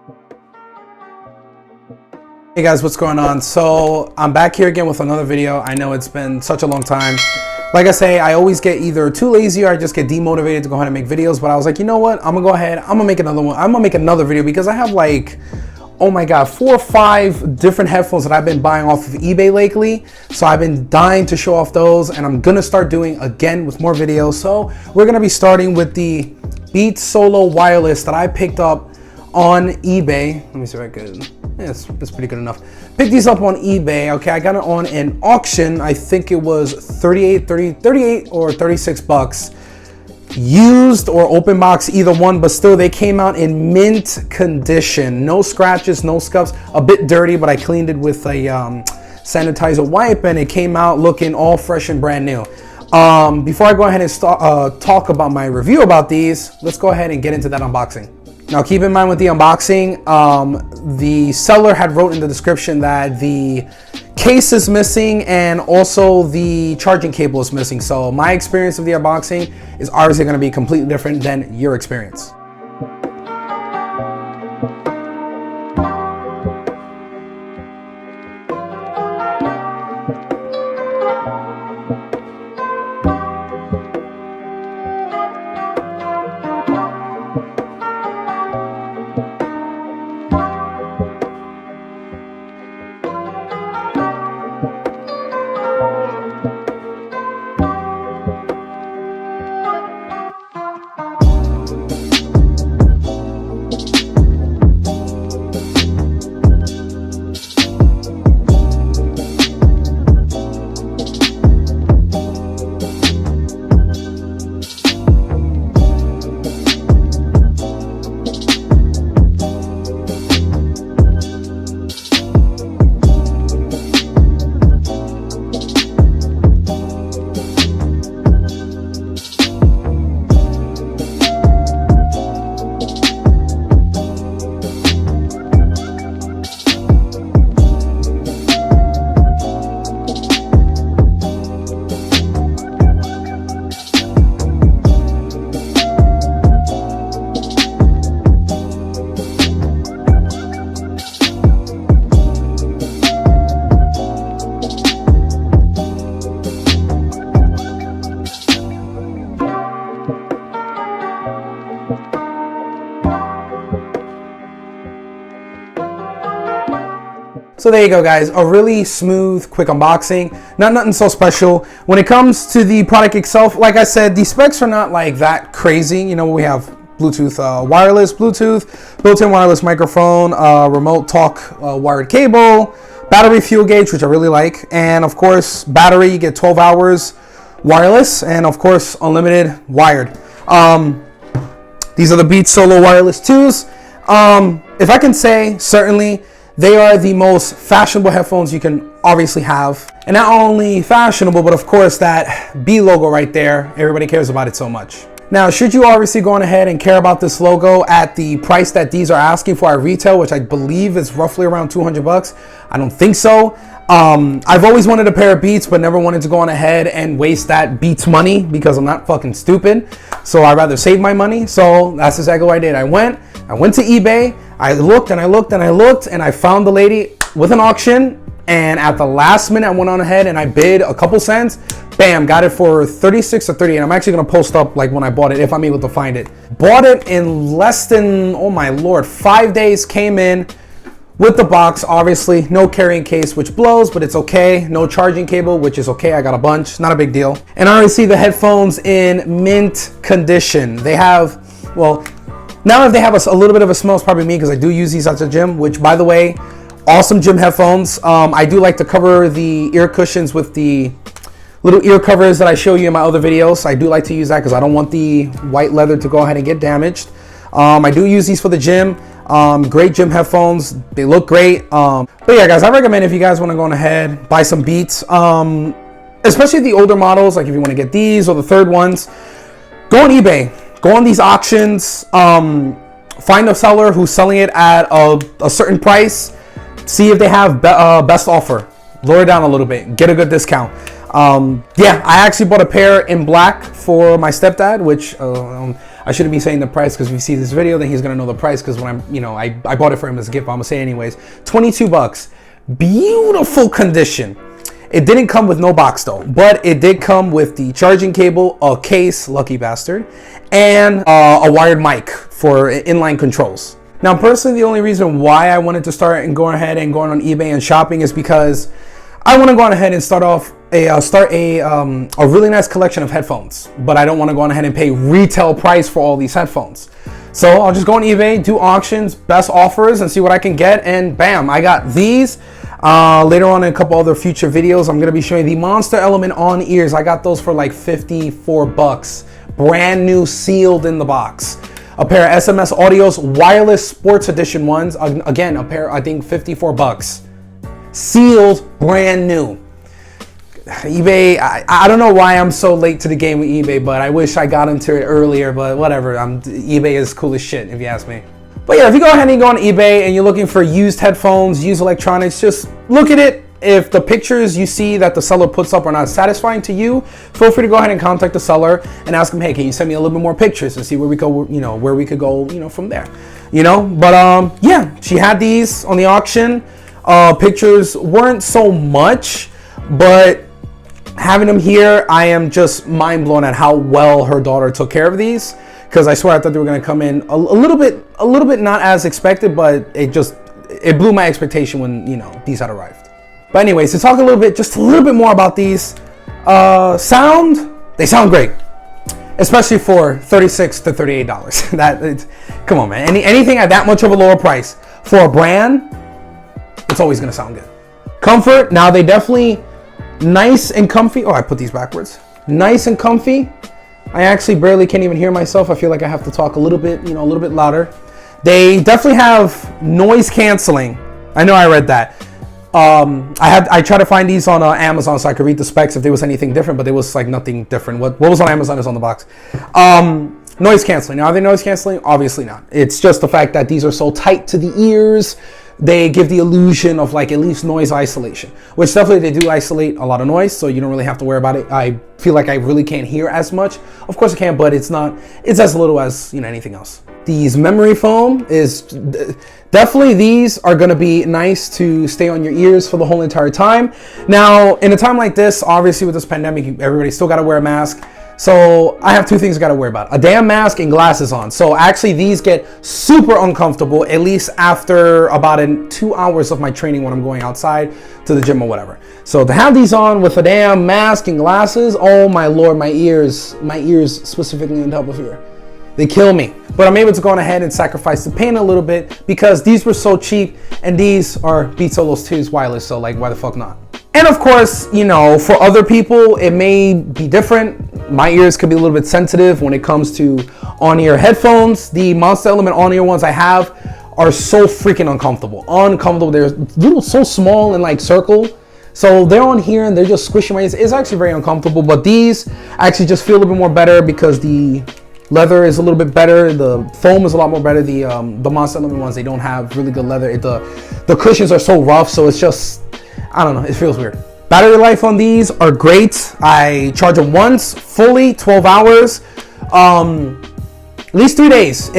Hey guys, what's going on? So I'm back here again with another video. I know it's been such a long time. Like I say, I always get either too lazy or I just get demotivated to go ahead and make videos. But I was like, you know what? I'm gonna go ahead. I'm gonna make another one. I'm gonna make another video because I have like, oh my God, 4 or 5 different headphones that I've been buying off of eBay lately. So I've been dying to show off those, and I'm gonna start doing again with more videos. So we're gonna be starting with the Beats Solo Wireless that I picked up on eBay. Let me see if I could. Yeah, it's pretty good enough. Picked these up on eBay. Okay, I got it on an auction. I think it was 38 or 36 bucks. Used or open box, either one, but still they came out in mint condition. No scratches, no scuffs. A bit dirty, but I cleaned it with a sanitizer wipe and it came out looking all fresh and brand new. Before I go ahead and talk about my review about these, let's go ahead and get into that unboxing. Now keep in mind with the unboxing, the seller had wrote in the description that the case is missing and also the charging cable is missing. So my experience of the unboxing is obviously going to be completely different than your experience. So there you go, guys. A really smooth, quick unboxing. Nothing so special. When it comes to the product itself, like I said, the specs are not like that crazy. You know, we have Bluetooth wireless, Bluetooth, built-in wireless microphone, remote talk wired cable, battery fuel gauge, which I really like, and of course, battery. You get 12 hours wireless, and of course, unlimited wired. These are the Beats Solo Wireless 2s. If I can say, certainly, they are the most fashionable headphones you can obviously have. And not only fashionable, but of course that B logo right there, everybody cares about it so much. Now, should you obviously go on ahead and care about this logo at the price that these are asking for at retail, which I believe is roughly around 200 bucks, I don't think so. I've always wanted a pair of Beats, but never wanted to go on ahead and waste that Beats money because I'm not fucking stupid. So I'd rather save my money. So that's exactly what I did. I went to eBay. I looked and I looked and I looked and I found the lady with an auction, and at the last minute I went on ahead and I bid a couple cents. Bam, got it for 36 or 38. I'm actually gonna post up like when I bought it if I'm able to find it. Bought it in less than, oh my Lord, 5 days. Came in with the box, obviously no carrying case, which blows, but it's okay. No charging cable, which is okay. I got a bunch, not a big deal. And I already see the headphones in mint condition. They have, well, now if they have a little bit of a smell, it's probably me because I do use these at the gym, which by the way, awesome gym headphones. I do like to cover the ear cushions with the little ear covers that I show you in my other videos. I do like to use that because I don't want the white leather to go ahead and get damaged. I do use these for the gym. Great gym headphones. They look great. But yeah, guys, I recommend if you guys want to go on ahead, buy some Beats, especially the older models. Like if you want to get these or the third ones, go on eBay. Go on these auctions, find a seller who's selling it at a certain price, see if they have best offer, lower it down a little bit, get a good discount. Yeah, I actually bought a pair in black for my stepdad, which I I shouldn't be saying the price because if you see this video, then he's gonna know the price because when I bought it for him as a gift, but I'm gonna say it anyways. 22 bucks. Beautiful condition. It didn't come with no box though, but it did come with the charging cable, a case, lucky bastard, and a wired mic for inline controls. Now, personally, the only reason why I wanted to start and go ahead and going on eBay and shopping is because I want to go on ahead and start a really nice collection of headphones, but I don't want to go on ahead and pay retail price for all these headphones. So I'll just go on eBay, do auctions, best offers, and see what I can get, and bam, I got these. Later on in a couple other future videos, I'm going to be showing the Monster Element on ears. I got those for like 54 bucks, brand new, sealed in the box. A pair of SMS Audios wireless sports edition ones, again, a pair, I think 54 bucks. Sealed, brand new. eBay, I don't know why I'm so late to the game with eBay, but I wish I got into it earlier, but whatever. eBay is cool as shit, if you ask me. But yeah, if you go ahead and go on eBay and you're looking for used headphones, used electronics, just look at it. If the pictures you see that the seller puts up are not satisfying to you, feel free to go ahead and contact the seller and ask them, hey, can you send me a little bit more pictures and see where we go, where we could go, from there, But yeah, she had these on the auction. Pictures weren't so much, but having them here, I am just mind blown at how well her daughter took care of these. Because I swear I thought they were going to come in a little bit not as expected, but it blew my expectation when these had arrived. But anyways, to talk just a little bit more about these, they sound great, especially for $36 to $38. Come on, man, anything at that much of a lower price for a brand, it's always going to sound good. Comfort, now they definitely nice and comfy. Oh, I put these backwards. Nice and comfy. I actually barely can't even hear myself. I feel like I have to talk a little bit, a little bit louder. They definitely have noise canceling. I know I read that. I tried to find these on Amazon so I could read the specs if there was anything different, but there was like nothing different. What was on Amazon is on the box. Noise canceling. Now, are they noise canceling? Obviously not. It's just the fact that these are so tight to the ears. They give the illusion of like at least noise isolation, which definitely they do isolate a lot of noise, so you don't really have to worry about it. I feel like I really can't hear as much. Of course I can, but it's as little as anything else. These memory foam is definitely, these are going to be nice to stay on your ears for the whole entire time. Now, in a time like this, obviously with this pandemic, everybody still got to wear a mask. So I have two things I got to worry about: a damn mask and glasses on. So actually these get super uncomfortable, at least after about 2 hours of my training when I'm going outside to the gym or whatever. So to have these on with a damn mask and glasses, oh my Lord, my ears specifically in top of here, they kill me. But I'm able to go on ahead and sacrifice the pain a little bit because these were so cheap, and these are Beats Solos 2's wireless, so like why the fuck not? And of course, for other people, it may be different. My ears could be a little bit sensitive when it comes to on-ear headphones. The Monster Element on-ear ones I have are so freaking uncomfortable. They're so small and like circle. So they're on here and they're just squishing my ears. It's actually very uncomfortable, but these actually just feel a little bit more better because the leather is a little bit better. The foam is a lot more better. The Monster Element ones, they don't have really good leather. The cushions are so rough, so it's just, I don't know, it feels weird. Battery life on these are great. I charge them once, fully, 12 hours. At least 3 days.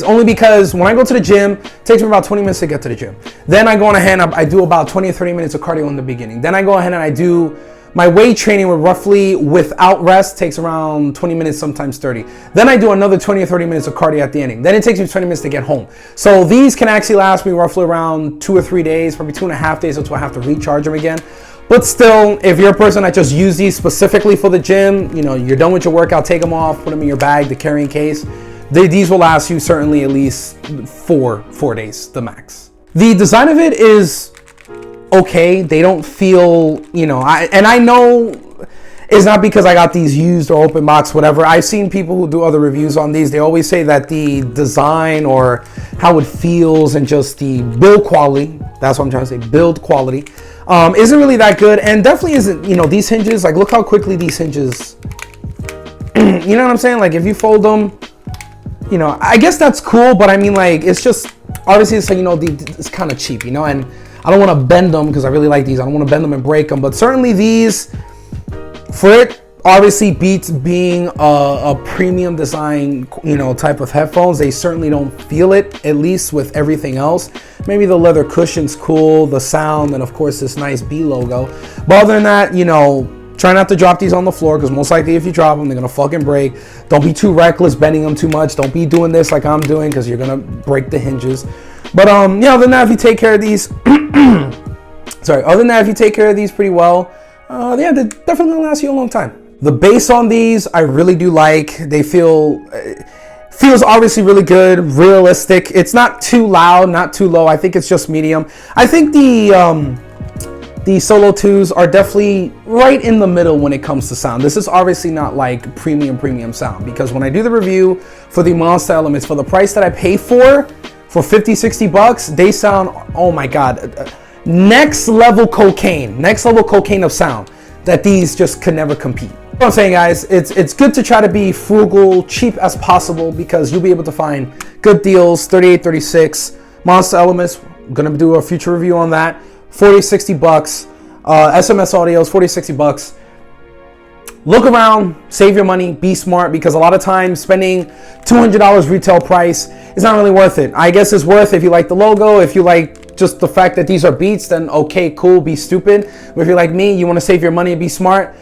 Only because when I go to the gym, it takes me about 20 minutes to get to the gym. Then I go on ahead and I do about 20 or 30 minutes of cardio in the beginning. Then I go ahead and I do my weight training without rest, takes around 20 minutes, sometimes 30. Then I do another 20 or 30 minutes of cardio at the ending. Then it takes me 20 minutes to get home. So these can actually last me roughly around 2 or 3 days, probably 2.5 days until I have to recharge them again. But still, if you're a person that just use these specifically for the gym, you're done with your workout, take them off, put them in your bag, the carrying case. These will last you certainly at least four days, the max. The design of it is okay. They don't feel, I know it's not because I got these used or open box, whatever. I've seen people who do other reviews on these. They always say that the design or how it feels and just the build quality, that's what I'm trying to say, build quality, isn't really that good. And definitely isn't, these hinges, like look how quickly these hinges, you know what I'm saying? Like if you fold them, I guess that's cool, but I mean like, it's just, obviously it's like, it's kind of cheap, and I don't want to bend them because I really like these. I don't want to bend them and break them, but certainly these, for it Obviously, Beats being a premium design, you know, type of headphones, they certainly don't feel it, at least with everything else. Maybe the leather cushion's cool, the sound, and of course this nice B logo. But other than that, you know, try not to drop these on the floor, because most likely if you drop them, they're gonna fucking break. Don't be too reckless bending them too much. Don't be doing this like I'm doing, because you're gonna break the hinges. But yeah, other than that, if you take care of these, sorry, other than that, if you take care of these pretty well, yeah, they're definitely gonna last you a long time. The bass on these, I really do like. They feels obviously really good, realistic. It's not too loud, not too low. I think it's just medium. I think the Solo 2s are definitely right in the middle when it comes to sound. This is obviously not like premium sound, because when I do the review for the Monster Elements, for the price that I pay for 50, 60 bucks, they sound, oh my God, next level cocaine of sound that these just could never compete. What I'm saying, guys, it's good to try to be frugal, cheap as possible, because you'll be able to find good deals. 38, 36 Monster Elements. I'm gonna do a future review on that. 40, 60 bucks. SMS audios, 40, 60 bucks. Look around, save your money, be smart, because a lot of times spending $200 retail price is not really worth it. I guess it's worth if you like the logo, if you like just the fact that these are Beats, then okay, cool, be stupid. But if you're like me, you want to save your money and be smart,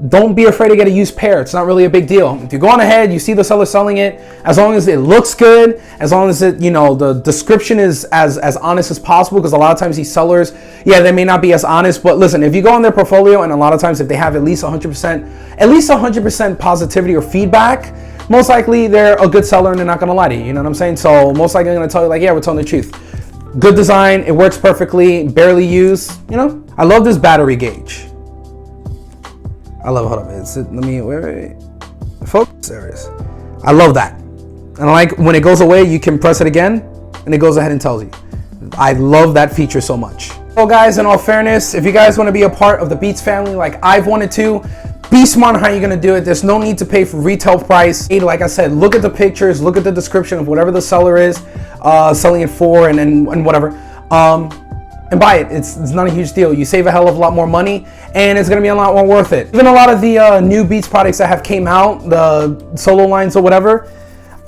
don't be afraid to get a used pair. It's not really a big deal. If you go on ahead, you see the seller selling it, as long as it looks good, as long as it, you know, the description is as honest as possible, because a lot of times these sellers, yeah, they may not be as honest, but listen, if you go on their portfolio, and a lot of times if they have at least 100% positivity or feedback, most likely they're a good seller and they're not gonna lie to you, you know what I'm saying? So most likely they're gonna tell you like, yeah, we're telling the truth. Good design, it works perfectly, barely used, you know? I love this battery gauge. I love, hold up, let me, wait, focus, there it is. I love that. And I like when it goes away, you can press it again and it goes ahead and tells you. I love that feature so much. So guys, in all fairness, if you guys want to be a part of the Beats family like I've wanted to, be smart on how you're going to do it. There's no need to pay for retail price. Like I said, look at the pictures, look at the description of whatever the seller is selling it for, and whatever. And buy it. It's not a huge deal. You save a hell of a lot more money, and it's going to be a lot more worth it. Even a lot of the new Beats products that have came out, the Solo lines or whatever,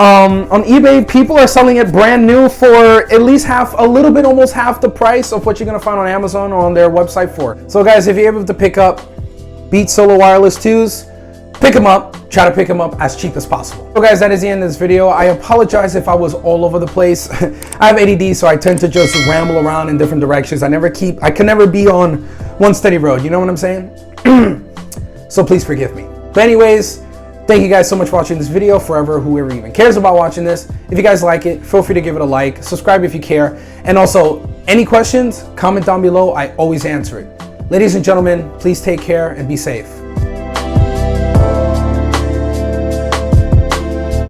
on eBay, people are selling it brand new for at least almost half the price of what you're going to find on Amazon or on their website for. So guys, if you're able to pick up Beats Solo Wireless 2s, pick them up. Try to pick them up as cheap as possible. So guys, that is the end of this video. I apologize if I was all over the place. I have ADD, so I tend to just ramble around in different directions. I can never be on one steady road. You know what I'm saying? So please forgive me. But anyways, thank you guys so much for watching this video. Forever, whoever even cares about watching this. If you guys like it, feel free to give it a like. Subscribe if you care. And also, any questions, comment down below. I always answer it. Ladies and gentlemen, please take care and be safe.